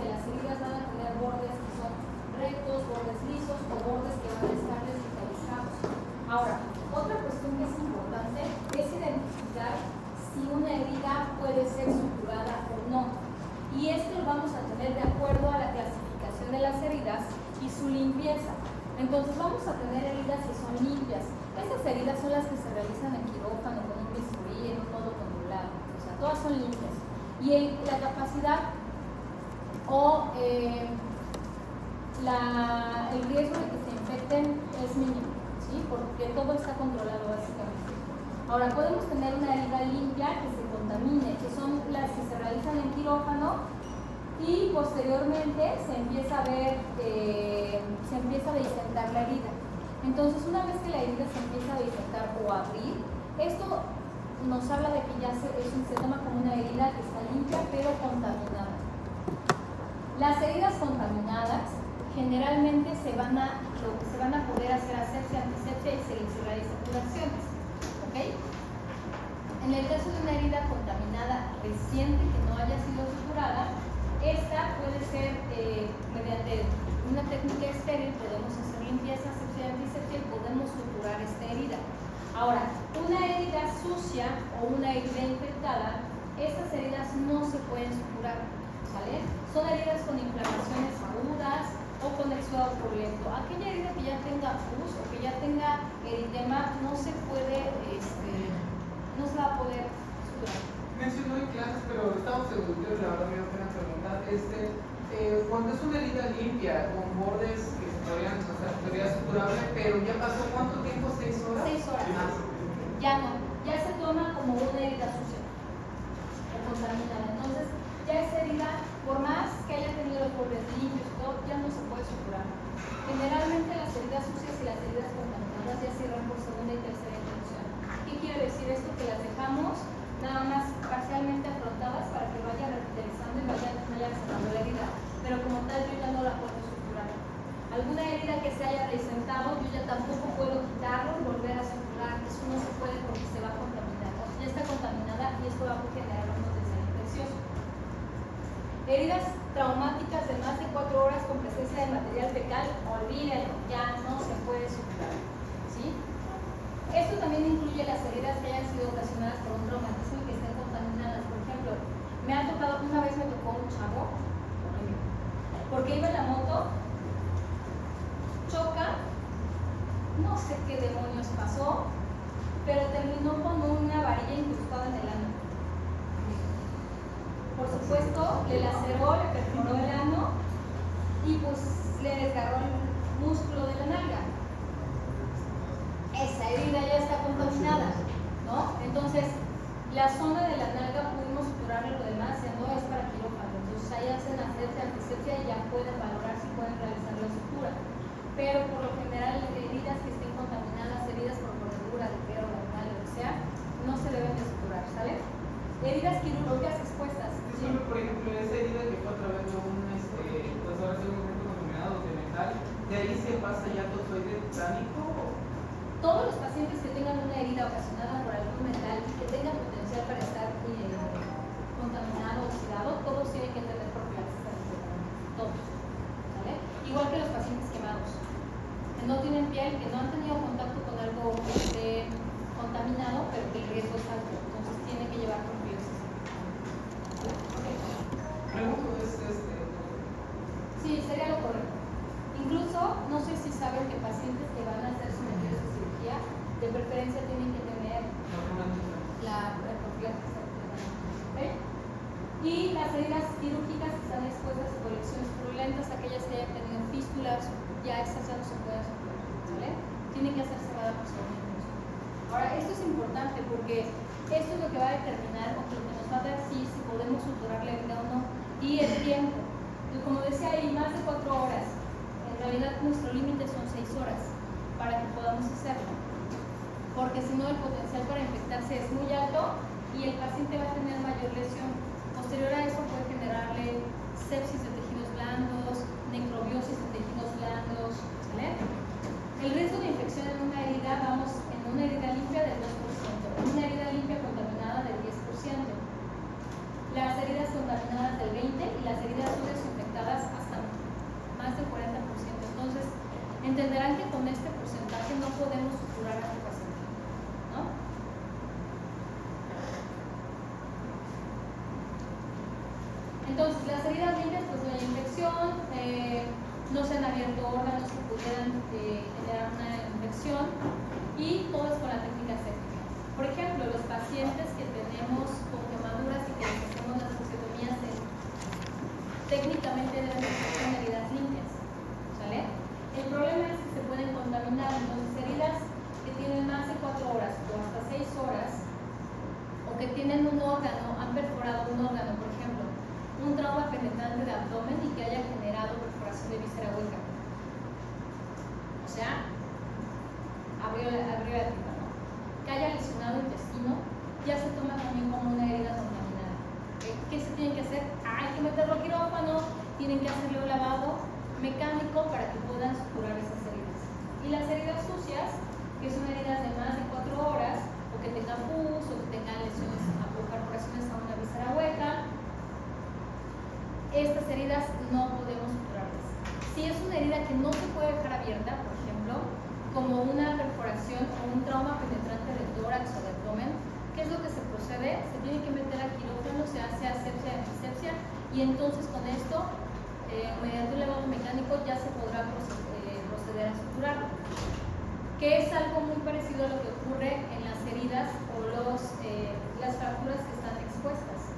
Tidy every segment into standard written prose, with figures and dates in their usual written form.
que las heridas van a tener bordes que son rectos, bordes lisos o bordes que van a estar desvitalizados. Ahora, otra cuestión que es importante es identificar si una herida puede ser suturada o no. Y esto lo vamos a tener de acuerdo a la clasificación de las heridas y su limpieza. Entonces vamos a tener heridas que son limpias. Estas heridas son las que se realizan en quirófano con un bisturí, en un modo controlado. O sea, todas son limpias. Y la capacidad o el riesgo de que se infecten es mínimo, ¿sí? Porque todo está controlado básicamente. Ahora, podemos tener una herida limpia que se contamine, que son las que se realizan en quirófano y posteriormente se empieza a ver, se empieza a disentar la herida. Entonces, una vez que la herida se empieza a disentar o a abrir, esto nos habla de que ya se toma como una herida que está limpia pero contaminada. Las heridas contaminadas generalmente lo que se van a poder hacer asepsia, antisepsia y se les realizan curaciones. ¿Okay? En el caso de una herida contaminada reciente que no haya sido suturada, esta puede ser mediante una técnica estéril, podemos hacer limpieza, asepsia y antisepsia y podemos suturar esta herida. Ahora, una herida sucia o una herida infectada, estas heridas no se pueden suturar, ¿vale? Son heridas con inflamaciones agudas o con exudado purulento. Aquella herida que ya tenga pus o que ya tenga eritema no se puede, no se va a poder suturar. Mencionó en clases, pero estamos seguros, la verdad me da pena preguntar, cuando es una herida limpia, con bordes que se podrían, o sea, podría suturable, pero ya pasó ¿cuánto tiempo? ¿6 horas? 6 horas. Ya no, ya se toma como una herida sucia o contaminada. Entonces, ya esa herida, por más que haya tenido los bordes limpios y todo, ya no se puede suturar. Generalmente las heridas sucias y las heridas contaminadas ya cierran por segunda y tercera intención. ¿Qué quiere decir esto? Que las dejamos nada más parcialmente afrontadas para que vaya revitalizando y vaya cerrando la herida, pero como tal yo ya no la puedo suturar. Alguna herida que se haya resentado, yo ya tampoco puedo quitarlo y volver a suturar. Eso no se puede porque se va a contaminar. O sea, ya está contaminada y esto va a generar unos desastres infecciosos. Heridas traumáticas de más de 4 horas con presencia de material fecal, olvídenlo, ya no se puede suturar, ¿sí? Esto también incluye las heridas que hayan sido ocasionadas por un traumatismo y que estén contaminadas. Por ejemplo, una vez me tocó un chavo, porque iba en la moto, choca, no sé qué demonios pasó, pero terminó con una varilla incrustada en el ano. Por supuesto, le laceró, le perforó el ano y pues le desgarró el músculo de la nalga. Esa herida ya está contaminada, ¿no? Entonces, la zona de la nalga pudimos suturarle, lo demás ya no es para quirófano. Entonces, ahí hacen asepsia, antisepsia y ya pueden valorar si pueden realizar la sutura. Pero por lo general, heridas que estén contaminadas, heridas por mordedura de perro, animal, lo que sea, no se deben de suturar, ¿sale? Heridas quirúrgicas expuestas. Sí, por ejemplo, esa herida que fue a través de un, pues ahora sí, un objeto contaminado de metal, ¿de ahí se pasa ya tozoide titánico? Todos los pacientes que tengan una herida ocasionada por algún metal y que tengan potencial para estar contaminado, oxidado, todos tienen que tener profilaxis antitetanúmica, todos, ¿vale? Igual que los pacientes quemados, que no tienen piel, que no han tenido contacto con algo contaminado, pero que el riesgo es alto, entonces tienen que llevar profilaxis. Pregunto, Sí, sería lo correcto. Incluso, no sé si saben que pacientes que van a ser sometidos a cirugía, de preferencia tienen que tener la profilaxis antitetanúmica, ¿okay? Y las heridas quirúrgicas que están expuestas a colecciones purulentas, aquellas que hayan tenido fístulas, ya estas ya no se pueden suturar, ¿vale? Tienen que ser cerradas posteriormente. Ahora, esto es importante porque esto es lo que va a determinar o lo que nos va a dar si podemos suturar la herida o no, y el tiempo. Y como decía ahí, más de 4 horas. En realidad nuestro límite son 6 horas para que podamos hacerlo, porque si no el potencial para infectarse es muy alto y el paciente va a tener mayor lesión. Posterior a eso puede generarle sepsis de tejidos blandos, necrobiosis de tejidos blandos, ¿vale? El riesgo de infección en una herida, vamos en una herida limpia del 2%, en una herida limpia contaminada del 10%, las heridas contaminadas del 20% y las heridas sucias infectadas Entonces, las heridas limpias, pues no hay infección, no se han abierto órganos que pudieran generar una infección y todo es con la técnica séptica. Por ejemplo, los pacientes que tenemos con quemaduras y que les hacemos las osteotomías, técnicamente deben ser con heridas limpias, ¿sale? El problema es que se pueden contaminar, entonces heridas que tienen más de 4 horas o hasta 6 horas o que tienen un órgano, han perforado un órgano, por ejemplo, un trauma penetrante de abdomen y que haya generado perforación de víscera hueca. O sea, abrió la tripa, ¿no? Que haya lesionado intestino, ya se toma también como una herida contaminada. ¿Qué se tiene que hacer? Hay que meterlo a quirófano, tienen que hacerle un lavado mecánico para que puedan suturar esas heridas. Y las heridas sucias, que son heridas de más de 4 horas, o que tengan pus, o que tengan lesiones o perforaciones a una víscera hueca, estas heridas no podemos suturarlas. Si es una herida que no se puede dejar abierta, por ejemplo, como una perforación o un trauma penetrante de tórax o de abdomen, ¿qué es lo que se procede? Se tiene que meter a quirófano, se hace asepsia y antisepsia, y entonces con esto, mediante un lavado mecánico, ya se podrá proceder a suturarlo. Que es algo muy parecido a lo que ocurre en las heridas o las fracturas que están expuestas,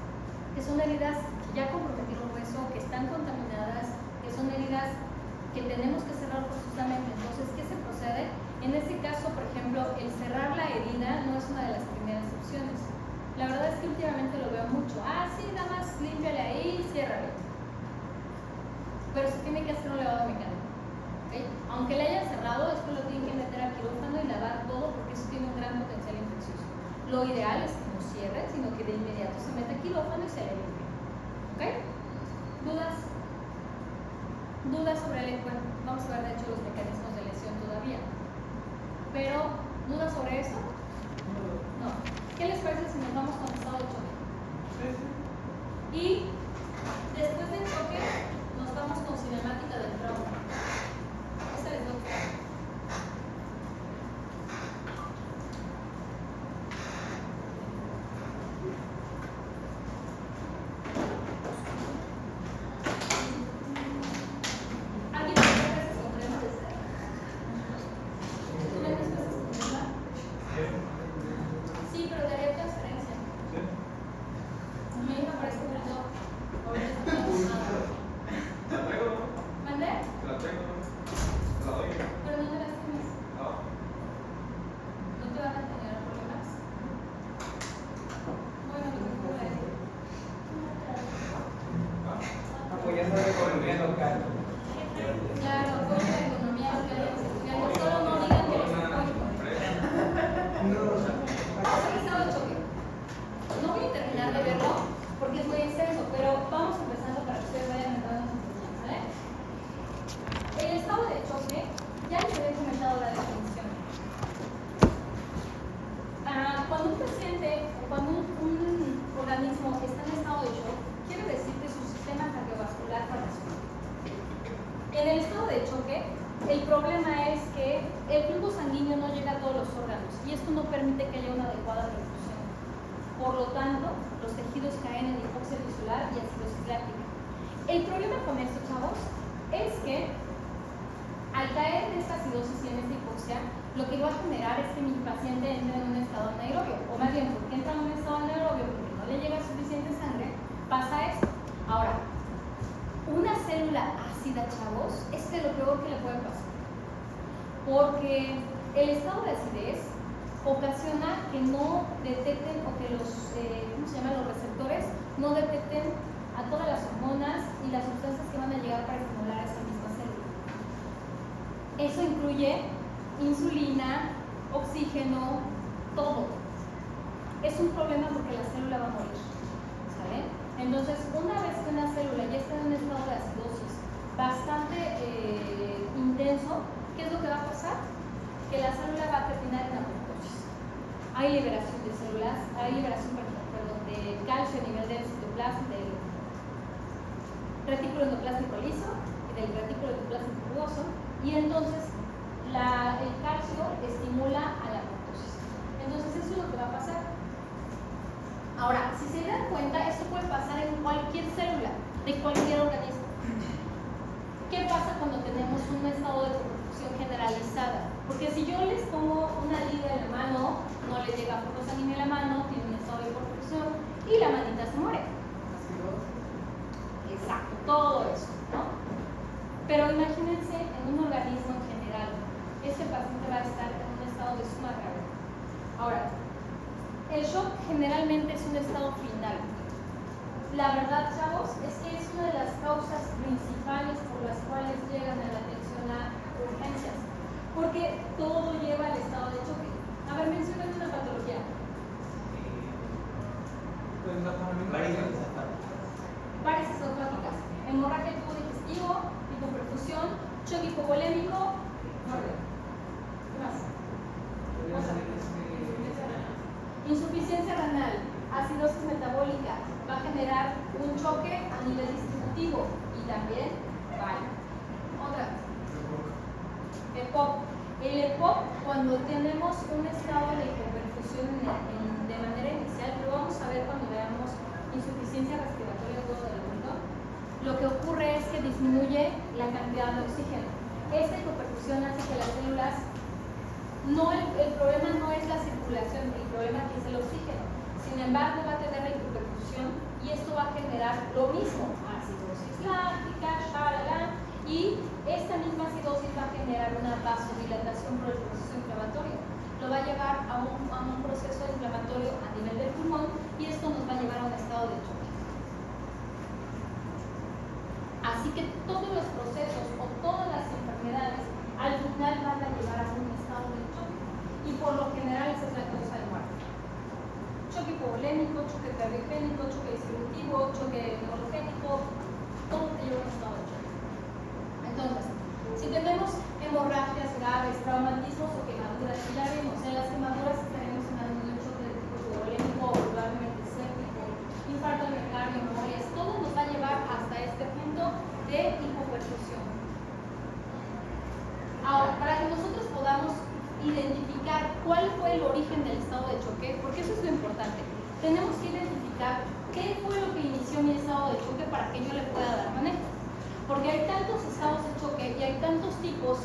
que son heridas que ya comprometieron hueso, que están contaminadas, que son heridas que tenemos que cerrar forzosamente. Entonces, ¿qué se procede? En este caso, por ejemplo, el cerrar la herida no es una de las primeras opciones. La verdad es que últimamente lo veo mucho. Ah, sí, nada más límpiale ahí y ciérrale. Pero se tiene que hacer un lavado mecánico. ¿Okay? Aunque le hayan cerrado, después lo tienen que meter al quirófano y lavar todo porque eso tiene un gran potencial infeccioso. Lo ideal es que no cierre, sino que de inmediato se meta al quirófano y se le limpie. ¿Ok? ¿Dudas? ¿Dudas sobre el bueno, vamos a ver de hecho los mecanismos de lesión todavía. Pero, ¿dudas sobre eso? No. ¿Qué les parece si nos vamos con estado de choque? Y después del choque nos vamos con cinemática del trauma. Esa les doy. En el estado de choque, el problema es que el flujo sanguíneo no llega a todos los órganos y esto no permite que haya una adecuada perfusión. Por lo tanto, los tejidos caen en hipoxia tisular y acidosis láctica. El problema con esto, chavos, es que al caer en esta acidosis y en esta hipoxia, lo que va a generar es que mi paciente entre en un estado anaerobio, o más bien, porque entra en un estado anaerobio porque no le llega suficiente sangre, pasa esto. Ahora, una célula ácida, chavos, es de lo peor que le puede pasar. Porque el estado de acidez ocasiona que no detecten o que los, los receptores no detecten a todas las hormonas y las sustancias que van a llegar para estimular a esa misma célula. Eso incluye insulina, oxígeno, todo. Es un problema porque la célula va a morir, ¿sale? Entonces, una vez que una célula ya está en un estado de acidosis bastante intenso, ¿qué es lo que va a pasar? Que la célula va a terminar en apoptosis. Hay liberación de células, hay liberación de calcio a nivel del citoplasma, del retículo endoplástico liso y del retículo endoplástico rugoso, y entonces el calcio estimula a la apoptosis. Entonces eso es lo que va a pasar. Ahora, si se dan cuenta, esto puede pasar en cualquier célula. de cualquier organismo. ¿Qué pasa cuando tenemos un estado de hipoperfusión generalizada? Porque si yo les pongo una liga en la mano, no le llega flujo sanguíneo en la mano, tiene un estado de hipoperfusión y la manita se muere. Exacto, todo eso, ¿no? Pero imagínense en un organismo en general, este paciente va a estar en un estado de suma gravedad. Ahora, el shock generalmente es un estado final. La verdad, chavos, es que es una de las causas principales por las cuales llegan a la atención a urgencias, porque todo lleva al estado de choque. A ver, mencionen una patología. Varices esofágicas, hemorragia del tubo digestivo, hipoperfusión, choque hipovolémico, ¿qué más? Insuficiencia renal, acidosis metabólica, va a generar un choque a nivel distributivo y también vale. Otra vez. EPOC. El EPOC, cuando tenemos un estado de hipoperfusión de manera inicial, lo vamos a ver cuando veamos insuficiencia respiratoria aguda del adulto, lo que ocurre es que disminuye la cantidad de oxígeno. Esta hipoperfusión hace que las células, el problema no es la circulación, el problema es el oxígeno. Sin embargo, va a tener la hipoperfusión y esto va a generar lo mismo, acidosis láctica, shalala, y esta misma acidosis va a generar una vasodilatación por el proceso inflamatorio. Lo va a llevar a un proceso inflamatorio a nivel del pulmón y esto nos va a llevar a un estado de choque. Así que todos los procesos o todas las enfermedades al final van a llevar a un estado de choque y por lo general esa es la causa de muerte. Choque hipovolémico, choque cardiogénico, choque distributivo, choque neurogénico, todo te lleva a un estado de choque. Entonces, si tenemos hemorragias graves, traumatismos o quemaduras, ya vimos, en las quemaduras estaremos hablando de un choque de tipo hipovolémico o probablemente séptico, infarto al miocardio, hemorragias, todo nos va a llevar hasta este punto de hipoperfusión. Ahora, para que nosotros podamos identificar cuál fue el origen del estado de choque, porque eso es lo importante, tenemos que identificar qué fue lo que inició mi estado de choque para que yo le pueda dar manejo. Porque hay tantos estados de choque y hay tantos tipos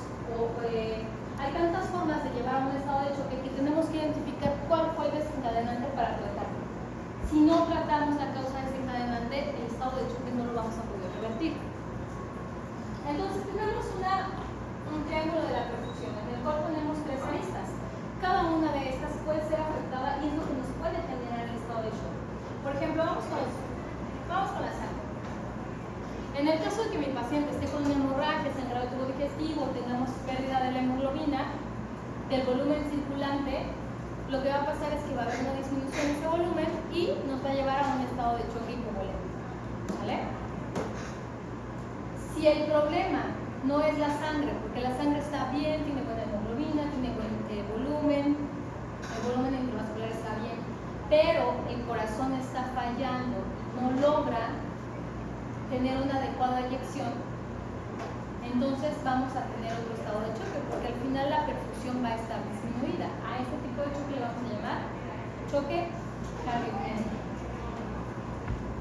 hay tantas formas de llevar a un estado de choque que tenemos que identificar cuál fue el desencadenante para tratarlo. Si no tratamos la causa desencadenante, el estado de choque no lo vamos a poder revertir. Entonces tenemos un triángulo de la perfusión en el cual ponemos tres aristas. Cada una de estas puede ser afectada y es lo que nos puede generar el estado de choque. Por ejemplo, vamos con la sangre. En el caso de que mi paciente esté con una hemorragia sangrado del tubo digestivo, tengamos pérdida de la hemoglobina, del volumen circulante, lo que va a pasar es que va a haber una disminución de ese volumen y nos va a llevar a un estado de choque hipovolémico. ¿Vale? Si el problema no es la sangre, porque la sangre está bien, tiene buena hemoglobina, tiene buen volumen, el volumen intravascular está bien, pero el corazón está fallando, no logra tener una adecuada eyección, entonces vamos a tener otro estado de choque, porque al final la perfusión va a estar disminuida. A este tipo de choque le vamos a llamar choque cardiogénico.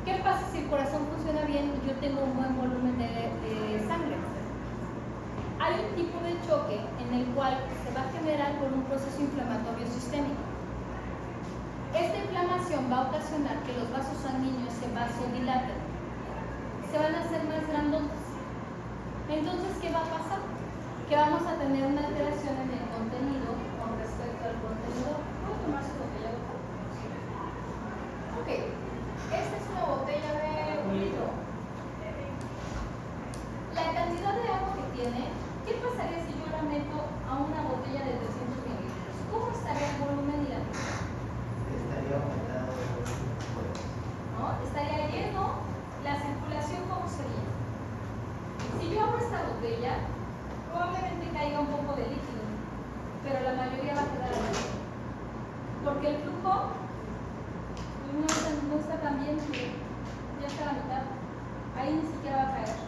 ¿Qué pasa si el corazón funciona bien y yo tengo un buen volumen de sangre? Hay un tipo de choque en el cual se va a generar por un proceso inflamatorio sistémico. Esta inflamación va a ocasionar que los vasos sanguíneos se vasodilaten, se van a hacer más grandotes. Entonces, ¿qué va a pasar? Que vamos a tener una alteración en el contenido con respecto al contenedor. ¿Puedo tomar su botella de agua? Ok, esta es una botella de 1 litro. La cantidad de agua que tiene, ¿qué pasaría si yo la meto a una botella de 300 mililitros? ¿Cómo estaría el volumen y la presión? Estaría aumentado. ¿No? Estaría lleno. La circulación, ¿cómo sería? Si yo abro esta botella, probablemente caiga un poco de líquido, pero la mayoría va a quedar ahí. Porque el flujo no está tan bien, ya está a la mitad. Ahí ni siquiera va a caer.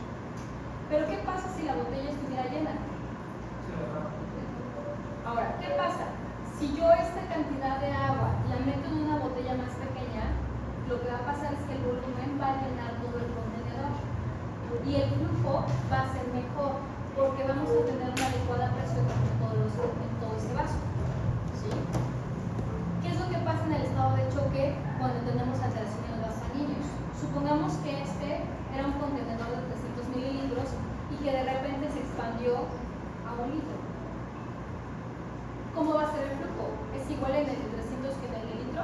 Pero ¿qué pasa si la botella estuviera llena? Ahora, ¿qué pasa? Si yo esta cantidad de agua la meto en una botella más pequeña, lo que va a pasar es que el volumen va a llenar todo el contenedor. y el flujo va a ser mejor porque vamos a tener una adecuada presión en todo ese vaso. ¿Sí? ¿Qué es lo que pasa en el estado de choque cuando tenemos alteración en los vasos sanguíneos? Supongamos que este era un contenedor de 300 mililitros y que de repente se expandió a 1 litro. ¿Cómo va a ser el flujo? ¿Es igual en el de 300 que en el de litro?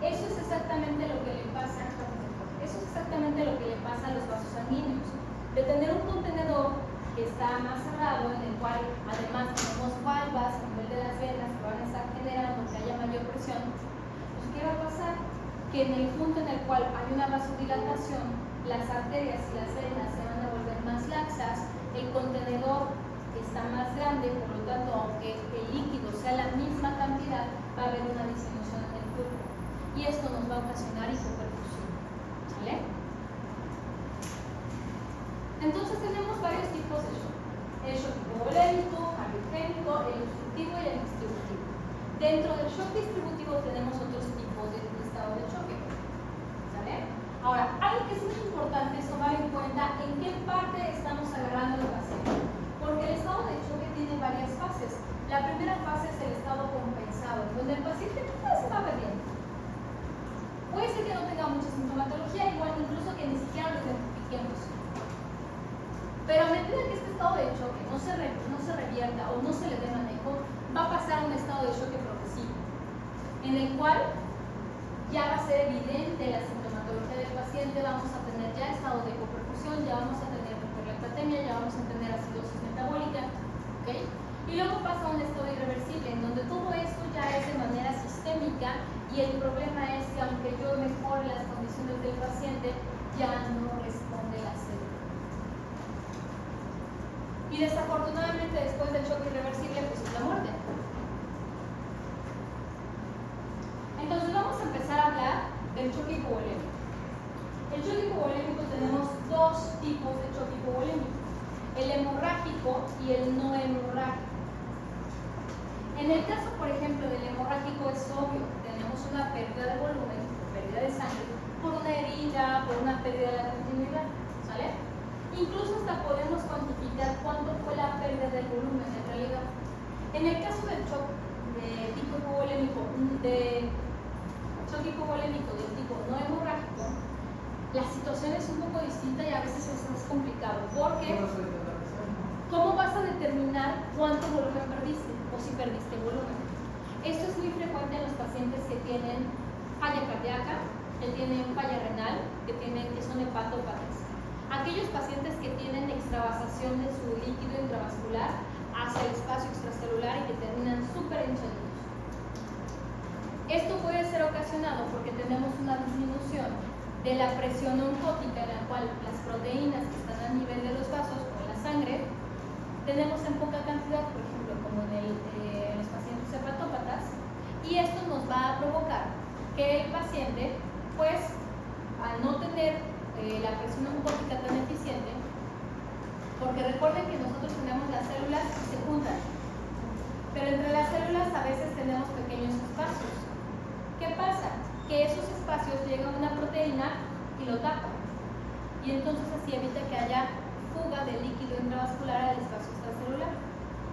Eso es exactamente lo que le pasa. Eso es exactamente lo que le pasa a los vasos sanguíneos. De tener un contenedor que está más cerrado, en el cual además tenemos valvas a nivel de las venas que van a estar generando que haya mayor presión, pues ¿qué va a pasar? Que en el punto en el cual hay una vasodilatación, las arterias y las venas se van a volver más laxas, el contenedor está más grande, por lo tanto, aunque el líquido sea la misma cantidad, va a haber una disminución en el flujo. Y esto nos va a ocasionar hipoperfusión. ¿Vale? Entonces tenemos varios tipos de shock. El shock hipovolémico, cardiogénico, el obstructivo y el distributivo. Dentro del shock distributivo tenemos otros tipos de estado de choque. ¿Vale? Ahora, algo que es muy importante es tomar en cuenta en qué parte estamos agarrando el paciente. Porque el estado de choque tiene varias fases. La primera fase es el estado compensado, donde el paciente se va a ver bien. Puede ser que no tenga mucha sintomatología, igual incluso que ni siquiera lo identifiquemos. Pero a medida que este estado de choque no se revierta o no se le dé manejo, va a pasar a un estado de choque progresivo, en el cual ya va a ser evidente la sintomatología del paciente, vamos a tener ya estado de hipoperfusión, ya vamos a tener hiperlactatemia, ya vamos a tener acidosis metabólica, ¿ok? Y luego pasa a un estado irreversible, en donde todo esto ya es de manera sistémica y el problema es que aunque yo mejore las condiciones del paciente, ya no responde la célula. Y desafortunadamente después del choque irreversible, pues es la muerte. Entonces vamos a empezar a hablar del choque hipovolémico. El choque hipovolémico tenemos dos tipos de choque hipovolémico, el hemorrágico y el no hemorrágico. En el caso, por ejemplo, del hemorrágico es obvio, tenemos una pérdida de volumen, pérdida de sangre, por una herida, por una pérdida de la continuidad, ¿sale? Incluso hasta podemos cuantificar cuánto fue la pérdida del volumen en realidad. En el caso del choque de tipo hipovolémico, del tipo no hemorrágico, la situación es un poco distinta y a veces es más complicado, porque ¿cómo vas a determinar cuánto volumen perdiste o si perdiste volumen? Esto es muy frecuente en los pacientes que tienen falla cardíaca, que tienen falla renal, que son hepatópatas. Aquellos pacientes que tienen extravasación de su líquido intravascular hacia el espacio extracelular y que terminan súper hinchaditos. Esto puede ser ocasionado porque tenemos una disminución de la presión oncótica, en la cual las proteínas que están a nivel de los vasos o en la sangre tenemos en poca cantidad, por ejemplo, como en los pacientes hepatópatas, y esto nos va a provocar que el paciente, pues, al no tener la presión oncótica tan eficiente, porque recuerden que nosotros tenemos las células que se juntan, pero entre las células a veces tenemos pequeños espacios. ¿Qué pasa? Que esos espacios llegan a una proteína y lo tapan, y entonces así evita que haya fuga de líquido intravascular al espacio extracelular.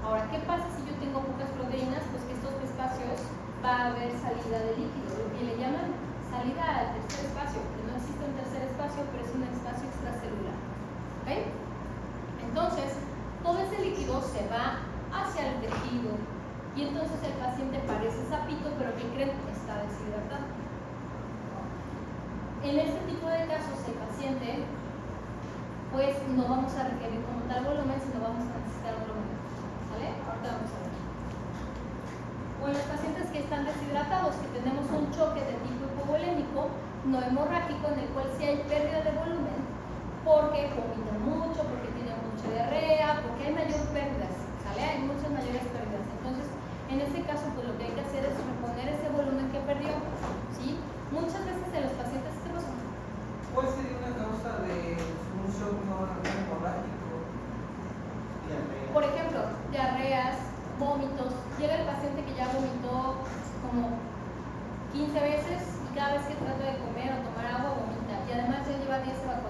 Ahora, ¿qué pasa si yo tengo pocas proteínas? Pues que estos espacios va a haber salida de líquido, lo que le llaman salida al tercer espacio, que no existe un tercer espacio, pero es un espacio extracelular. ¿Ok? Entonces, todo ese líquido se va hacia el tejido y entonces el paciente parece sapito, pero ¿qué creen? Está deshidratado. En este tipo de casos, el paciente, pues no vamos a requerir como tal volumen, sino vamos a necesitar volumen. ¿Vale? Ahorita vamos a ver. O en los pacientes que están deshidratados, que tenemos un choque de tipo hipovolémico, no hemorrágico, en el cual sí hay pérdida de volumen, porque vomitan mucho, porque tienen mucha diarrea, porque hay mayor pérdidas, ¿sale? Hay muchas mayores pérdidas. Entonces, en este caso, pues lo que hay que hacer es reponer ese volumen que perdió, ¿sí? Muchas veces en los pacientes, ¿qué pasa? ¿Cuál sería una causa de un shock no hemorrágico? Por ejemplo, diarreas, vómitos. Llega el paciente que ya vomitó como 15 veces y cada vez que trata de comer o tomar agua vomita. Y además ya lleva 10 evacuaciones.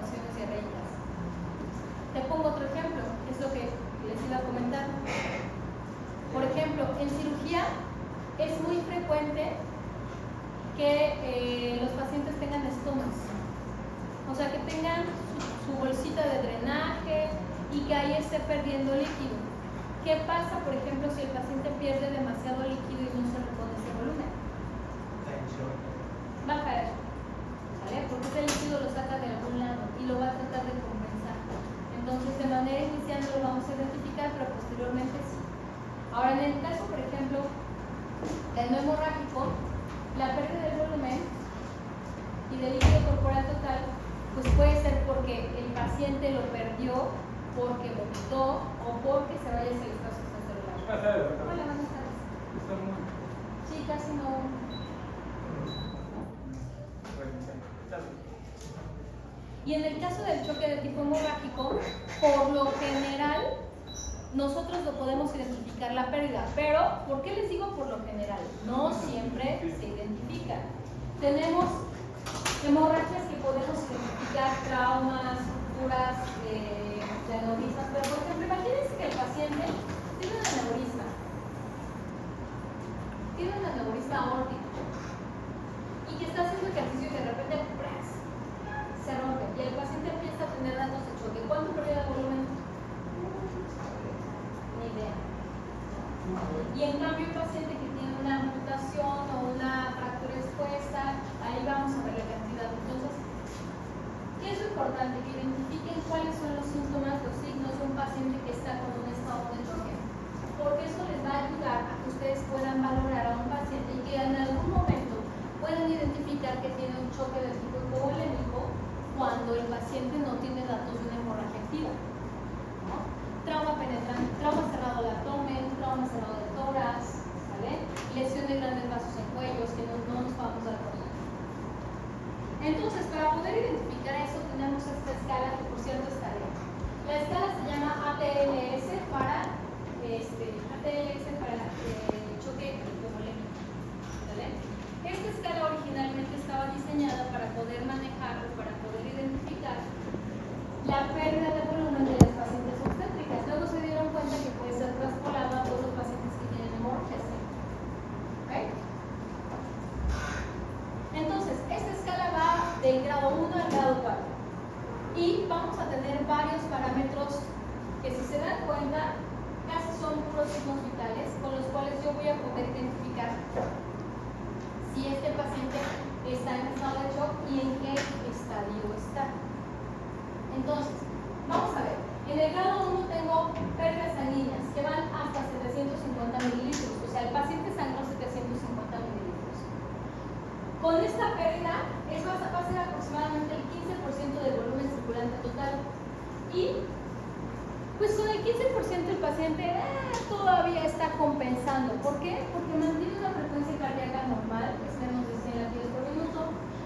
que ahí esté perdiendo líquido. ¿Qué pasa, por ejemplo, si el paciente pierde demasiado líquido y no se repone ese volumen? Va a caer, ¿vale? Porque ese líquido lo saca de algún lado y lo va a tratar de compensar. Entonces, de manera inicial no lo vamos a identificar, pero posteriormente sí. Ahora, en el caso, por ejemplo, del no hemorrágico, la pérdida del volumen y del líquido corporal total, pues puede ser porque el paciente lo perdió, porque vomitó o porque se vaya hacia el espacio extracelular. Hola, buenas tardes. Sí, casi no. Y en el caso del choque de tipo hemorrágico, por lo general, nosotros lo podemos identificar la pérdida, pero ¿por qué les digo por lo general? No siempre se identifica. Tenemos hemorragias que podemos identificar, traumas, fracturas, aneurismas, pero por ejemplo, imagínense que el paciente tiene un aneurisma aórtico y que está haciendo ejercicio y de repente se rompe y el paciente empieza a tener datos de choque. ¿Cuánto perdió de volumen? Ni idea. Y en cambio el paciente que tiene una amputación o una fractura expuesta, ahí vamos a ver la cantidad. Entonces, ¿qué es lo importante? Que identifiquen cuáles son los síntomas, los signos de un paciente que está con un estado de choque, porque eso les va a ayudar a que ustedes puedan valorar a un paciente y que en algún momento puedan identificar que tiene un choque de tipo hipovolémico cuando el paciente no tiene datos de una hemorragia activa, ¿no? Trauma penetrante, trauma cerrado del abdomen, trauma cerrado del tórax, ¿vale? Lesión de grandes vasos en cuellos que no nos vamos a dar cuenta. Entonces, para poder identificar eso tenemos esta escala, que por cierto está bien. La escala se llama ATLS para el choque hipovolémico, ¿vale? Esta escala originalmente estaba diseñada para poder manejar o para poder identificar la pérdida de volumen de las pacientes obstétricas. Luego se dieron cuenta que puede ser traspolada a todos los pacientes que tienen hemorragias. ¿Ok? Entonces, esta escala va del grado 1 al grado 4. Y vamos a tener varios parámetros que, si se dan cuenta, casi son puros signos vitales con los cuales yo voy a poder identificar si este paciente está en estado de shock y en qué estadio está. Entonces, vamos a ver. En el grado 1 tengo pérdidas sanguíneas que van hasta 750 mililitros. O sea, el paciente sangró 750 mililitros. Con esta pérdida, eso va a ser aproximadamente el 15% del volumen circulante total. Y, pues con el 15% el paciente todavía está compensando. ¿Por qué? Porque mantiene una frecuencia cardíaca normal, que es menos de 100 latidos por minuto.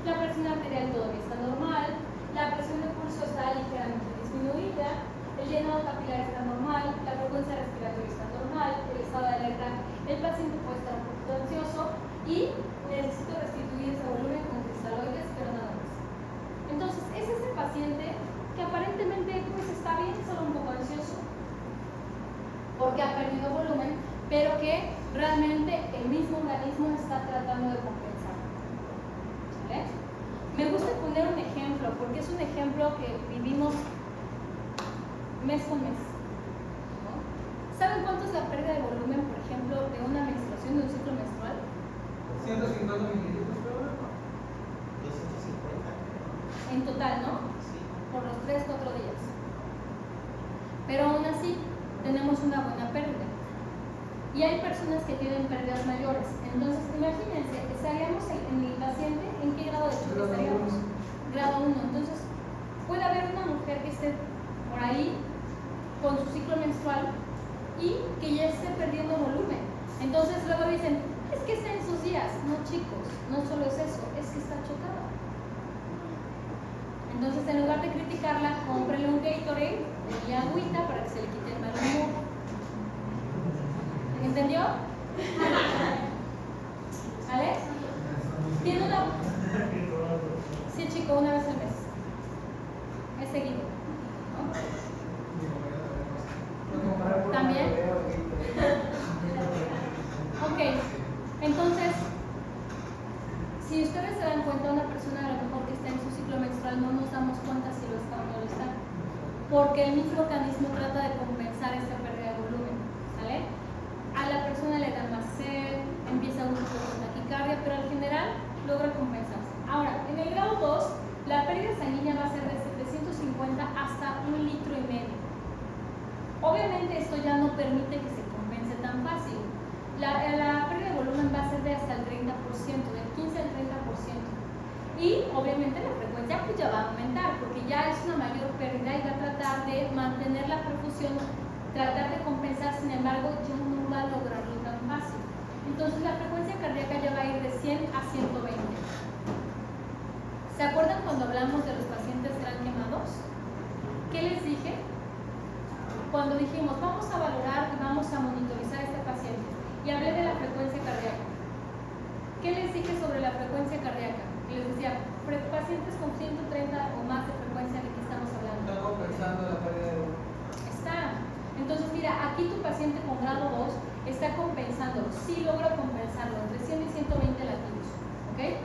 La presión arterial todavía está normal. La presión de pulso está ligeramente disminuida. El llenado capilar está normal. La frecuencia respiratoria está normal. El estado de alerta, el paciente puede estar un poquito ansioso y necesito restituir ese volumen con cristaloides, pero nada más. Entonces, es ese paciente que aparentemente pues está bien, solo un poco ansioso porque ha perdido volumen, pero que realmente el mismo organismo está tratando de compensar. ¿Vale? Me gusta poner un ejemplo porque es un ejemplo que vivimos mes con mes, ¿no? ¿Saben cuánto es la pérdida de volumen, por ejemplo, de una menstruación, de un ciclo menstrual? 150 mililitros, pero 250. En total, ¿no? Sí. Por los 3-4 días. Pero aún así, tenemos una buena pérdida. Y hay personas que tienen pérdidas mayores. Entonces, imagínense, estaríamos en el paciente, ¿en qué grado de choque estaríamos? Grado 1. Entonces, puede haber una mujer que esté por ahí con su ciclo menstrual y que ya esté perdiendo volumen. Entonces, luego dicen, es que está en sus días. No, chicos, no solo es eso, es que está chocada. Entonces, en lugar de criticarla, cómprenle un Gatorade y agüita para que se le quite el mal humor. ¿Entendió? ¿Vale? Tiene una... Sí, chico, una vez al mes. Es seguido, ¿no? ¿También? Ok, entonces, si ustedes se dan cuenta, una persona a lo mejor que está en su ciclo menstrual no nos damos cuenta si lo está o no lo está. porque el mismo organismo trata de compensar esta pérdida de volumen, ¿sale? A la persona le da más sed, empieza un poco de taquicardia, pero al general logra compensarse. Ahora, en el grado 2, la pérdida sanguínea va a ser de 750 hasta 1,5 litros. Obviamente esto ya no permite que se compense tan fácil. La pérdida de volumen va a ser de hasta el 30%, del 15 al 30%. Y obviamente la frecuencia pues ya va a aumentar, porque ya es una mayor pérdida y va a tratar de mantener la perfusión, tratar de compensar, sin embargo ya no va a lograrlo tan fácil. Entonces la frecuencia cardíaca ya va a ir de 100 a 120. ¿Se acuerdan cuando hablamos de los pacientes gran quemados? ¿Qué les dije? Cuando dijimos, vamos a valorar y vamos a monitorizar a este paciente, y hablé de la frecuencia cardíaca. ¿Qué les dije sobre la frecuencia cardíaca? Les decía, pacientes con 130 o más de frecuencia, ¿de qué estamos hablando? Está compensando la pérdida de volumen. Está. Entonces, mira, aquí tu paciente con grado 2 está compensando, sí logra compensarlo, entre 100 y 120 latidos, ¿ok?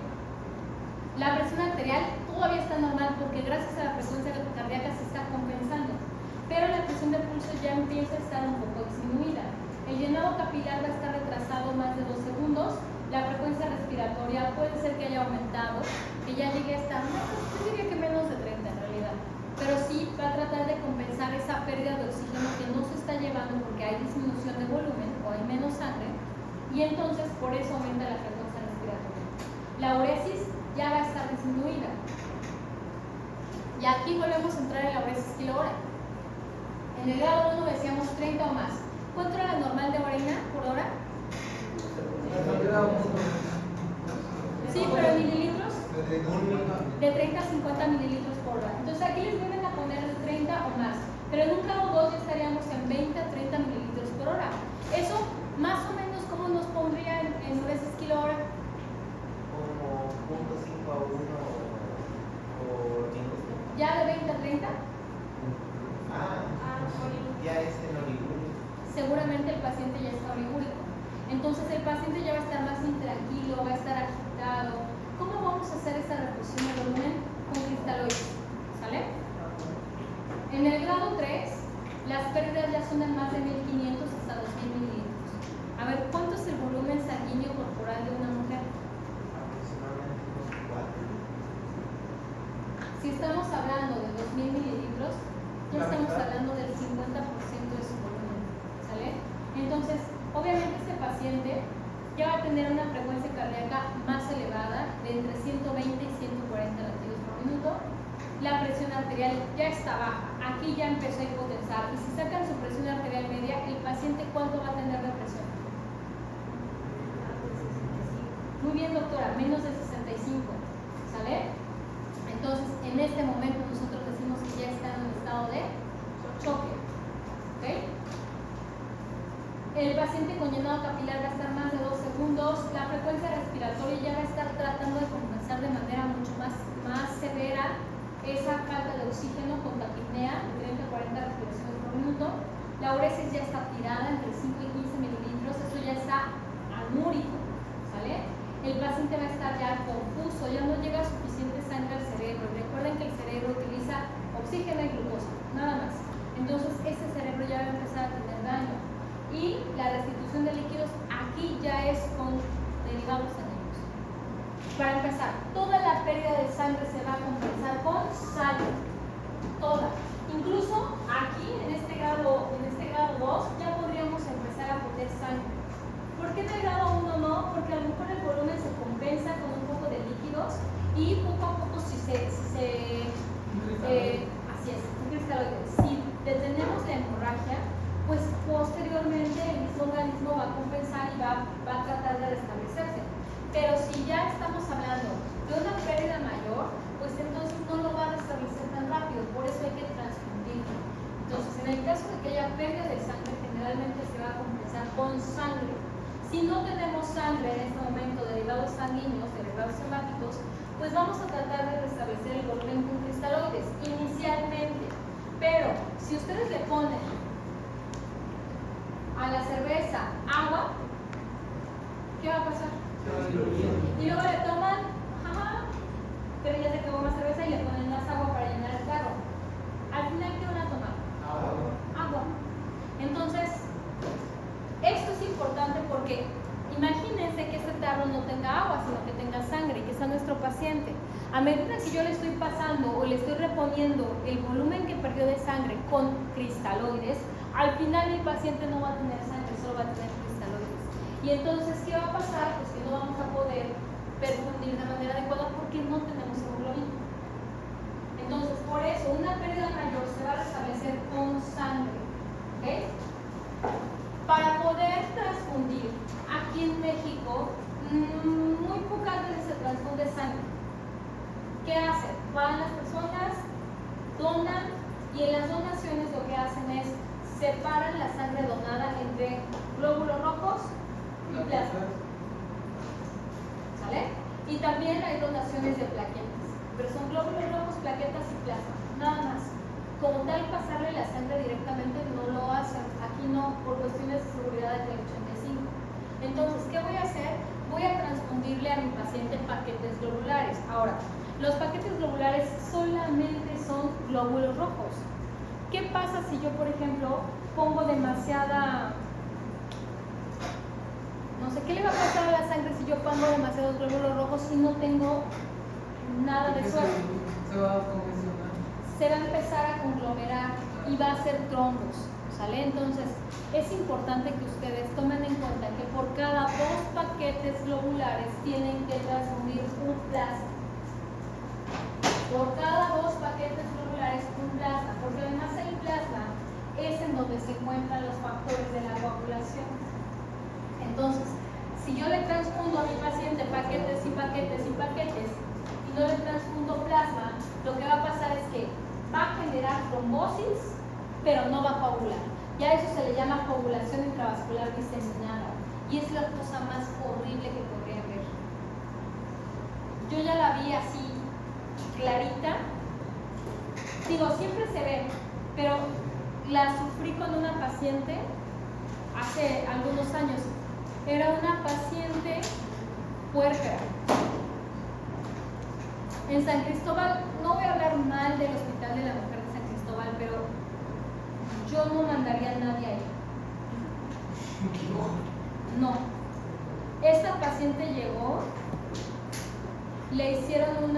La presión arterial todavía está normal porque gracias a la frecuencia cardíaca se está compensando, pero la presión de pulso ya empieza a estar un poco disminuida. El llenado capilar va a estar retrasado más de 2 segundos, la frecuencia respiratoria puede ser que haya aumentado, que ya llegue hasta, yo diría que menos de 30 en realidad, pero sí va a tratar de compensar esa pérdida de oxígeno que no se está llevando porque hay disminución de volumen o hay menos sangre, y entonces por eso aumenta la frecuencia respiratoria. La uresis ya va a estar disminuida. Y aquí volvemos a entrar en la uresis kilohora. En el grado 1 decíamos 30 o más. ¿Cuánto era la normal de orina por hora? Sí, pero en mililitros. De 30 a 50 mililitros por hora. Entonces aquí les vuelven a poner de 30 o más. Pero en un grado 2 ya estaríamos en 20 a 30 mililitros por hora. Eso más o menos, ¿cómo nos pondría en uresis kilohora? Como 0.5 a 1 por minuto. ¿Ya de 20 a 30? Ya es el oligúrico. Seguramente el paciente ya está oligúrico. Entonces el paciente ya va a estar más intranquilo, va a estar agitado. ¿Cómo vamos a hacer esta reducción de volumen? Con cristaloides, ¿sale? En el grado 3, las pérdidas ya son de más de 1500 hasta 2000 mililitros. A ver, ¿cuánto es el volumen sanguíneo corporal de una mujer? Aproximadamente unos 4. Si estamos hablando de 2000 mililitros, ya estamos hablando del 50% de su volumen, ¿sale? Entonces, obviamente este paciente ya va a tener una frecuencia cardíaca más elevada, de entre 120 y 140 latidos por minuto. La presión arterial ya está baja, aquí ya empezó a hipotensar, y si sacan su presión arterial media, el paciente ¿cuánto va a tener de presión? Muy bien, doctora, menos de 65, ¿sale? Entonces, en este momento nosotros decimos que ya está en un estado de choque, ¿ok? El paciente con llenado capilar va a estar más de 2 segundos, la frecuencia respiratoria ya va a estar tratando de compensar de manera mucho más severa esa falta de oxígeno con taquipnea de 30 a 40 respiraciones por minuto. La uresis ya está tirada entre 5 y 15 mililitros, eso ya está anúrico, ¿sale? El paciente va a estar ya confuso, ya no llega suficiente sangre al cerebro. Recuerden que el cerebro utiliza oxígeno y glucosa, nada más. Entonces ese cerebro ya va a empezar a tener daño. Y la restitución de líquidos aquí ya es con derivados sanguíneos. Para empezar, toda la pérdida de sangre se va a compensar con sangre, toda. Incluso aquí en este grado 2 ya podríamos empezar a poner sangre. ¿Por qué en el grado 1 no? Porque a lo mejor el volumen se compensa con un poco de líquidos y poco a poco así es, un cristaloide. Si detenemos la hemorragia, pues posteriormente el mismo organismo va a compensar y va a tratar de restablecerse. Pero si ya estamos hablando de una pérdida mayor, pues entonces no lo va a restablecer tan rápido, por eso hay que transfundirlo. Entonces, en el caso de que haya pérdida de sangre, generalmente se va a compensar con sangre. Si no tenemos sangre en este momento, derivados sanguíneos, derivados hemáticos, pues vamos a tratar de restablecer el volumen con cristaloides inicialmente. Pero si ustedes le ponen a la cerveza agua, ¿qué va a pasar? Y luego le toman, pero ya se acabó más cerveza y le ponen más agua para llenar el carro. Al final, ¿qué van a tomar? paciente. A medida que yo le estoy pasando o le estoy reponiendo el volumen que perdió de sangre con cristaloides, al final mi paciente no va a tener sangre, solo va a tener cristaloides. Y entonces, ¿qué va a pasar? Pues que no vamos a poder perfundir de manera adecuada porque no tenemos hemoglobina. Entonces, por eso, una pérdida mayor se va a restablecer con sangre. ¿Okay? Para poder transfundir, aquí en México, muy pocas veces se transfunde sangre. ¿Qué hacen? Van las personas, donan, y en las donaciones lo que hacen es separan la sangre donada entre glóbulos rojos y plasma. ¿Sale? Y también hay donaciones de plaquetas, pero son glóbulos rojos, plaquetas y plasma, nada más. Como tal, pasarle la sangre directamente no lo hacen, aquí no, por cuestiones de seguridad del 85. Entonces, ¿qué voy a hacer? Voy a transfundirle a mi paciente paquetes globulares. Ahora, los paquetes globulares solamente son glóbulos rojos. ¿Qué pasa si yo, por ejemplo, pongo demasiada... No sé, ¿qué le va a pasar a la sangre si yo pongo demasiados glóbulos rojos y no tengo nada de suero? Se va a congestionar. Se va a empezar a conglomerar y va a hacer trombos, ¿sale? Entonces, es importante que ustedes tomen en cuenta que por cada 2 paquetes globulares tienen que transfundir un plasma. Por cada 2 paquetes globulares un plasma, porque además el plasma es en donde se encuentran los factores de la coagulación. Entonces, si yo le transfundo a mi paciente paquetes y paquetes y paquetes y no le transfundo plasma, lo que va a pasar es que va a generar trombosis, pero no va a coagular. Ya eso se le llama coagulación intravascular diseminada y es la cosa más horrible que podría haber. Yo ya la vi así clarita, digo, siempre se ve, pero la sufrí con una paciente hace algunos años. Era una paciente puérpera. En San Cristóbal, no voy a hablar mal del Hospital de la Mujer de San Cristóbal, pero yo no mandaría a nadie ahí. No. Esta paciente llegó, le hicieron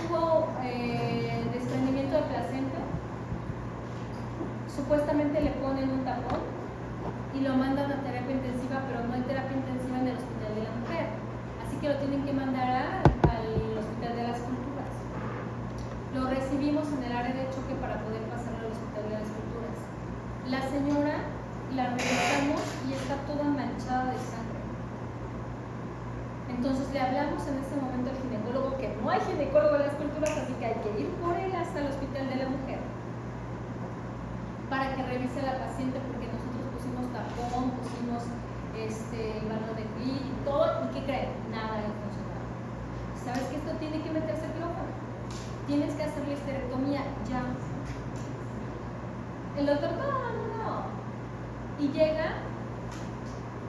tuvo desprendimiento de placenta, supuestamente le ponen un tapón y lo mandan a terapia intensiva, pero no hay terapia intensiva en el Hospital de la Mujer, así que lo tienen que mandar al Hospital de las Culturas. Lo recibimos en el área de choque para poder pasarlo al Hospital de las Culturas. La señora la revisamos y está toda manchada de sangre. Entonces le hablamos en ese momento al ginecólogo, que no hay ginecólogo en las Culturas, así que hay que ir por él hasta el Hospital de la Mujer para que revise a la paciente, porque nosotros pusimos tapón, pusimos balón de clic y todo, ¿y qué creen? Nada de funcionar. ¿Sabes que esto tiene que meterse quirófano? Tienes que hacerle histerectomía ya. El doctor, no. Y llega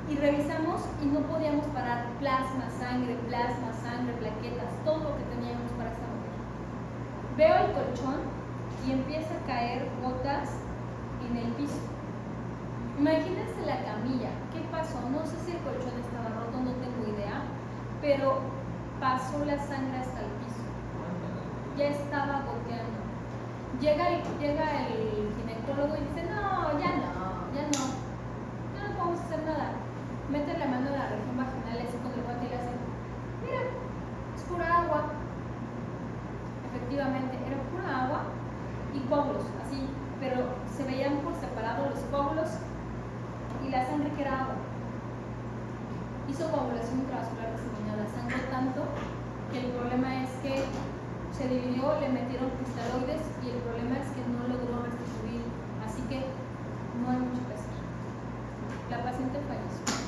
y revisamos y no podíamos parar plasma, sangre, plaquetas, todo lo que teníamos para esta mujer. Veo el colchón y empieza a caer gotas en el piso. Imagínense la camilla. ¿Qué pasó? No sé si el colchón estaba roto, no tengo idea, pero pasó la sangre hasta el piso. Ya estaba goteando. Llega el ginecólogo y dice, no podemos hacer nada. Mete la mano en la región vaginal así con el guante y le hace, mira, es pura agua. Efectivamente, era pura agua y coágulos, así, pero se veían por separado los coágulos y la sangre que era agua. Hizo coagulación intravascular diseminada, sangró tanto que el problema es que se dividió, le metieron cristaloides y el problema es que no logró restituir, así que no hay mucho que hacer. La paciente falleció.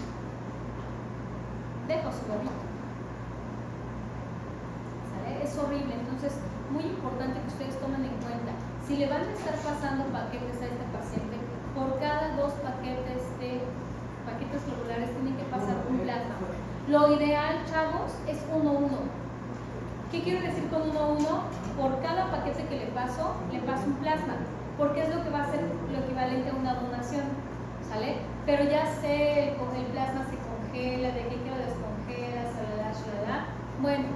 Dejó su bebito. ¿Sale? Es horrible, entonces muy importante que ustedes tomen en cuenta, si le van a estar pasando paquetes a este paciente, por cada 2 paquetes globulares tienen que pasar un plasma. Lo ideal, chavos, es 1-1. ¿Qué quiero decir con 1-1? Por cada paquete que le paso un plasma, porque es lo que va a ser lo equivalente a una donación, ¿sale? Pero ya sé, el plasma se congela, de qué lo descongela, shalala, Bueno,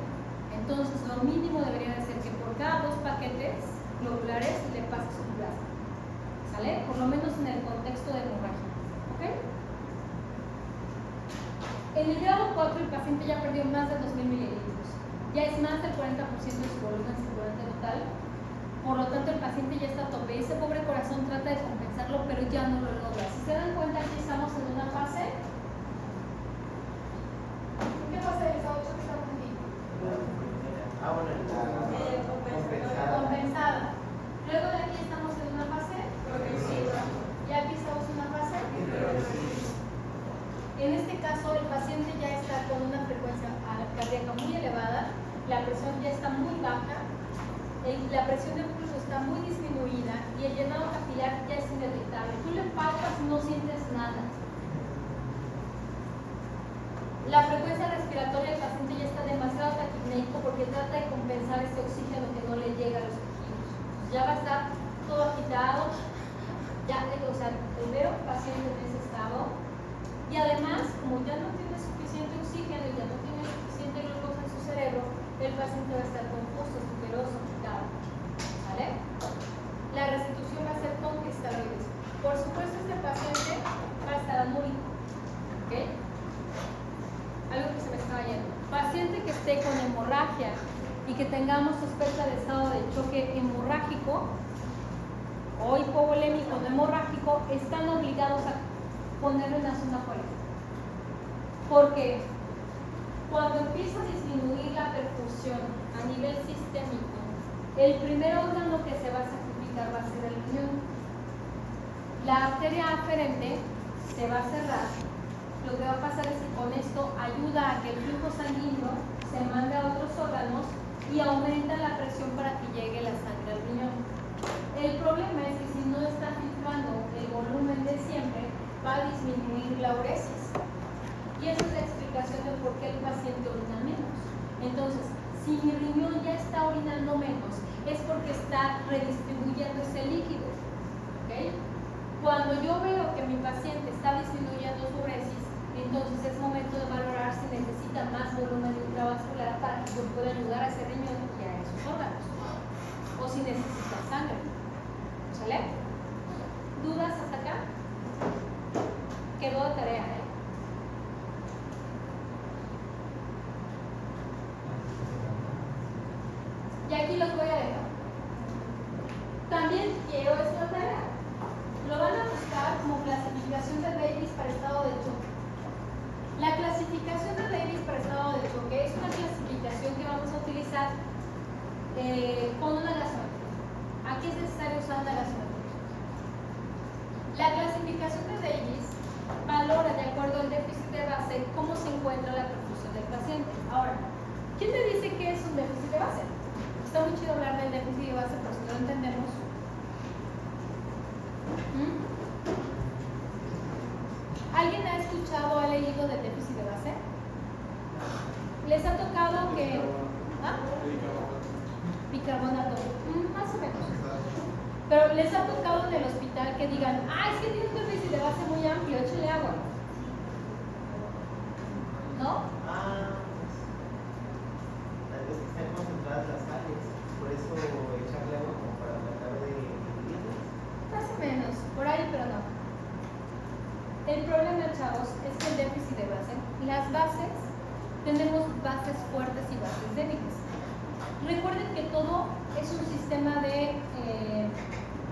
entonces lo mínimo debería de ser que por cada 2 paquetes globulares le pases un plasma. ¿Sale? Por lo menos en el contexto de hemorragia. ¿Ok? En el grado 4 el paciente ya perdió más de 2.000 mililitros. Ya es más del 40% de su volumen circulante total. Por lo tanto, el paciente ya está a tope. Ese pobre corazón trata de compensarlo, pero ya no lo logra. Si se dan cuenta, aquí estamos en una fase. ¿En qué fase del estado 8 que estamos aquí? Compensada. Luego de aquí estamos en una fase progresiva. Y aquí estamos en una fase progresiva. En este caso, el paciente ya está con una frecuencia cardíaca muy elevada, la presión ya está muy baja, la presión de pulso está muy disminuida y el llenado capilar ya es indetectable. Tú le palpas y no sientes nada. La frecuencia respiratoria del paciente ya está demasiado taquipnéico porque trata de compensar este oxígeno que no le llega a los tejidos. Ya va a estar todo agitado, ya, o sea, el veo paciente en ese estado. Y además, como ya no tiene suficiente oxígeno y ya no tiene suficiente glucosa en su cerebro, el paciente va a estar confuso, tuberoso, agitado. ¿Vale? La restitución va a ser con esteroides. Por supuesto, este paciente va a estar anúrico. ¿Ok? Algo que se me estaba yendo. Paciente que esté con hemorragia y que tengamos sospecha de estado de choque hemorrágico o hipovolémico no hemorrágico, están obligados a ponerlo en la zona fuerte. Porque cuando empieza a disminuir la perfusión a nivel sistémico, el primer órgano que se va a sacrificar va a ser el riñón. La arteria aferente se va a cerrar. Lo que va a pasar es que con esto ayuda a que el flujo sanguíneo se mande a otros órganos y aumenta la presión para que llegue la sangre al riñón. El problema es que si no está filtrando el volumen de siempre, va a disminuir la uresis. Y esa es la explicación de por qué el paciente orina menos. Entonces, si mi riñón ya está orinando menos, es porque está redistribuyendo ese líquido. ¿Okay? Cuando yo veo que mi paciente está disminuyendo su uresis, entonces es momento de valorar si necesita más volumen intravascular para que yo pueda ayudar a ese riñón y a esos órganos. O si necesita sangre. ¿Sale? ¿Dudas hasta acá? Quedó de tarea, ¿eh? Y aquí los voy a dejar. También quiero esta tarea. Lo van a buscar como clasificación de Davis para estado de choque. La clasificación de Davis para estado de choque es una clasificación que vamos a utilizar con una gasometría. Aquí es necesario usar una gasometría. La clasificación de Davis valora de acuerdo al déficit de base cómo se encuentra la perfusión del paciente. Ahora, ¿quién me dice qué es un déficit de base? Está muy chido hablar del déficit de base, pero si no lo entendemos. ¿Alguien ha escuchado o ha leído del déficit de base? ¿Les ha tocado que... ¿Ah? Bicarbonato. Más o menos. Pero les ha tocado en el hospital que digan, es que tiene un déficit de base muy amplio, échale agua. ¿No? Tal vez estén concentradas las sales, por eso echarle agua como para tratar de diluirlas. Más o menos, por ahí, pero no. El problema, chavos, es que el déficit de base, las bases, tenemos bases fuertes y bases débiles. Recuerden que todo es un sistema de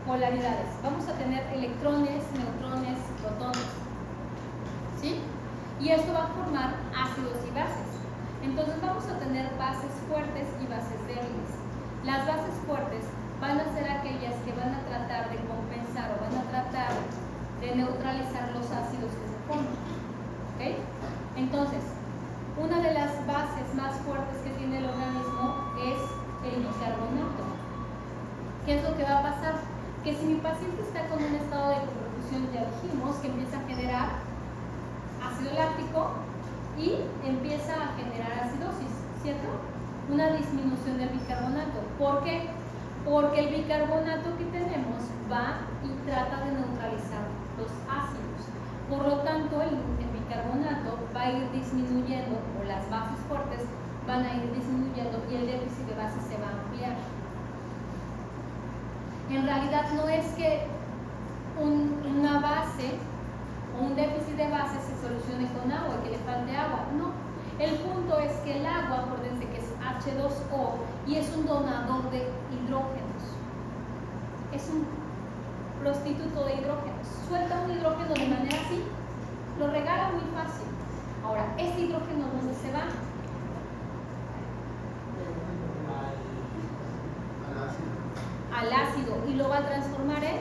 polaridades. Vamos a tener electrones, neutrones, protones. ¿Sí? Y esto va a formar ácidos y bases. Entonces vamos a tener bases fuertes y bases débiles. Las bases fuertes van a ser aquellas que van a tratar de compensar o van a tratar de neutralizar los ácidos que se forman. ¿Okay? Entonces, una de las bases más fuertes que tiene el organismo es el bicarbonato. ¿Qué es lo que va a pasar? Que si mi paciente está con un estado de hipoperfusión, ya dijimos que empieza a generar ácido láctico y empieza a generar acidosis, ¿cierto? Una disminución del bicarbonato. ¿Por qué? Porque el bicarbonato que tenemos va y trata de neutralizar los ácidos. Por lo tanto, el bicarbonato va a ir disminuyendo, o las bases fuertes van a ir disminuyendo y el déficit de base se va a ampliar. En realidad no es que una base o un déficit de base se solucione con agua y que le falte agua, no. El punto es que el agua, acuérdense que es H2O y es un donador de hidrógenos. Es un prostituto de hidrógenos. Suelta un hidrógeno de manera así, lo regala muy fácil. Ahora, ¿este hidrógeno dónde se va? Al ácido y lo va a transformar en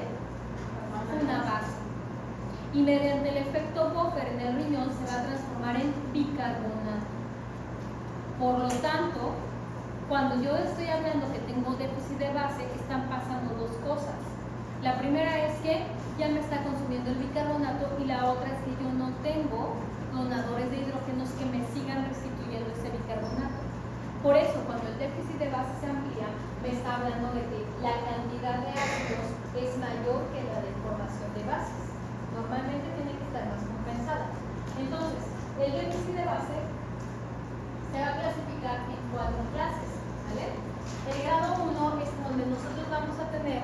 una base. Y mediante el efecto buffer en el riñón se va a transformar en bicarbonato. Por lo tanto, cuando yo estoy hablando que tengo déficit de base, están pasando dos cosas. La primera es que ya me está consumiendo el bicarbonato y la otra es que yo no tengo donadores de hidrógenos que me sigan restituyendo ese bicarbonato. Por eso, cuando el déficit de base se amplía, me está hablando de que la cantidad de ácidos es mayor que la de formación de bases. Normalmente tiene que estar más compensada. Entonces, el déficit de base se va a clasificar en 4 clases, ¿vale? El grado 1 es donde nosotros vamos a tener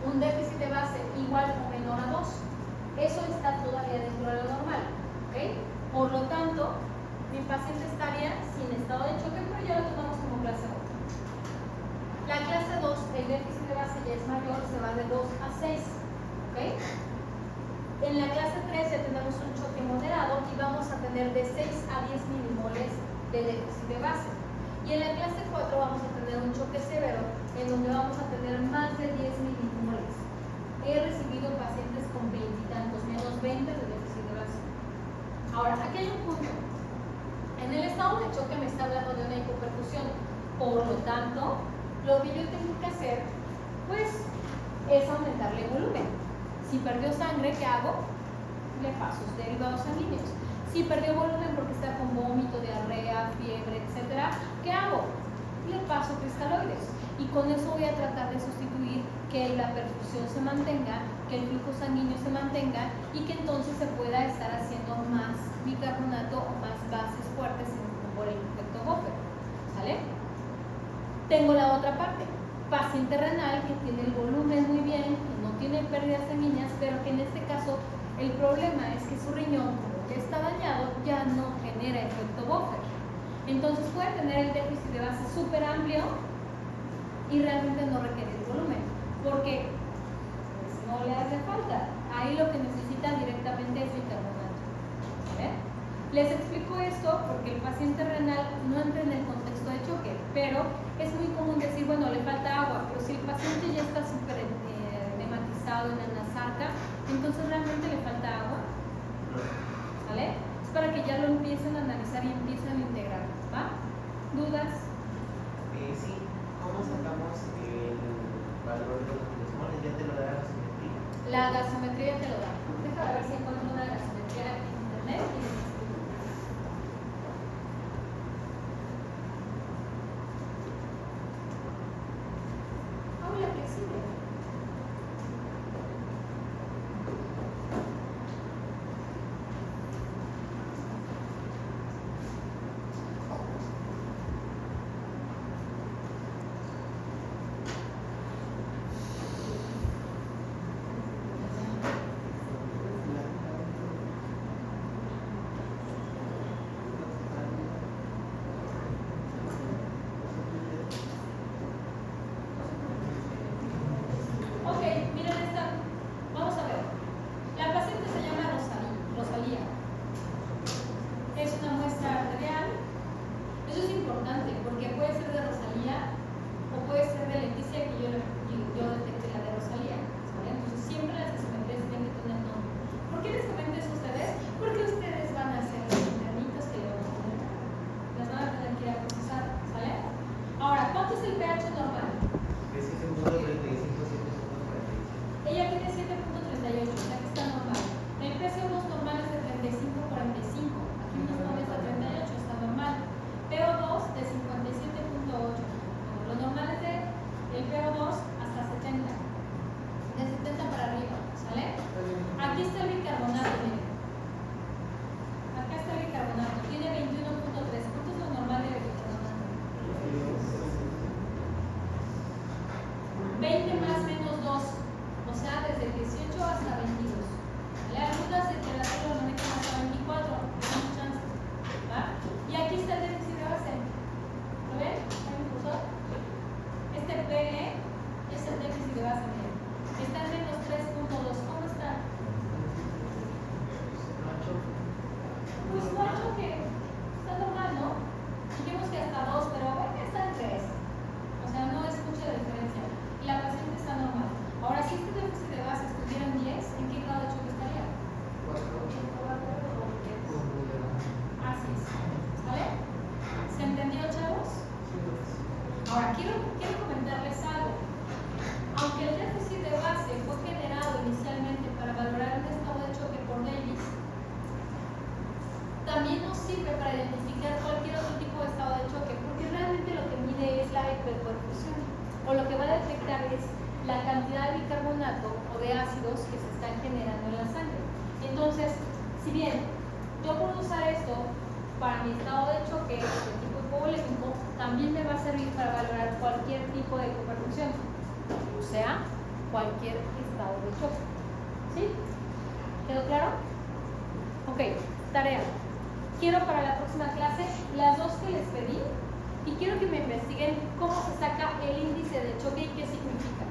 un déficit de base igual o menor a 2. Eso está todavía dentro de lo normal, ¿ok? Por lo tanto, mi paciente estaría sin estado de choque, pero ya lo tomamos como clase 1. La clase 2, el déficit de base ya es mayor, se va de 2 a 6, ¿ok? En la clase 3 ya tenemos un choque moderado y vamos a tener de 6 a 10 milimoles de déficit de base. Y en la clase 4 vamos a tener un choque severo en donde vamos a tener más de 10 milimoles. He recibido pacientes con 20 y tantos, menos 20 de déficit de base. Ahora, aquí hay un punto. En el estado de choque me está hablando de una hipoperfusión. Por lo tanto, lo que yo tengo que hacer, pues, es aumentarle volumen. Si perdió sangre, ¿qué hago? Le paso derivados sanguíneos. Si perdió volumen porque está con vómito, diarrea, fiebre, etc., ¿qué hago? Le paso cristaloides. Y con eso voy a tratar de sustituir que la perfusión se mantenga, que el flujo sanguíneo se mantenga y que entonces se pueda estar haciendo más bicarbonato o más bases fuertes por el efecto buffer. ¿Sale? Tengo la otra parte. Paciente renal que tiene el volumen muy bien, que no tiene pérdidas sanguíneas, pero que en este caso el problema es que su riñón, como ya está dañado, ya no genera efecto buffer. Entonces puede tener el déficit de base súper amplio y realmente no requiere el volumen, porque pues, no le hace falta. Ahí lo que necesita directamente es bicarbonato. ¿Vale? Les explico esto porque el paciente renal no entra en el contexto de choque, pero es muy común decir, bueno, le falta agua, pero si el paciente ya está súper edematizado en la nasarca, entonces realmente le falta agua. ¿Vale? Es para que ya lo empiecen a analizar y empiecen a integrar. ¿Va? ¿Dudas? Sí. ¿Cómo sacamos el valor de los milimoles? ¿Ya te lo da la gasometría? La gasometría te lo da. Déjame ver si encuentro una gasometría en internet. Aula flexible. 20 más menos 2, o sea, desde 18 hasta 22. ¿Vale? Algunas de que la célula no me quedan hasta 24, tenemos chance. ¿Va? Y aquí está el déficit de base. ¿Lo ven? ¿Ahí me puso? Este PE es el déficit de base. Miren. Está en menos 3.2. ¿Cómo está? Pues no choque. Está normal, ¿no? Dijimos que hasta 2, pero ven que está en 3. O sea, no es mucha la diferencia. Y la paciente está normal. Ahora, si este déficit de base estuviera en 10, ¿en qué grado de choque estaría? Así es. ¿Vale? ¿Se entendió, chavos? Ahora, quiero comentarles algo. Aunque el déficit de base fue generado inicialmente para valorar un estado de choque por Davis, también nos sirve para identificar cualquier otro tipo de estado de choque, porque realmente lo que mide es la hiperperfusión, o lo que va a detectar es la cantidad de bicarbonato o de ácidos que se están generando en la sangre. Entonces, si bien yo puedo usar esto para mi estado de choque de tipo hipovolémico, también me va a servir para valorar cualquier tipo de hipoperfusión, o sea, cualquier estado de choque. ¿Sí? ¿Quedó claro? Ok, tarea. Quiero para la próxima clase las dos que les pedí y quiero que me investiguen cómo se saca el índice de choque y qué significa.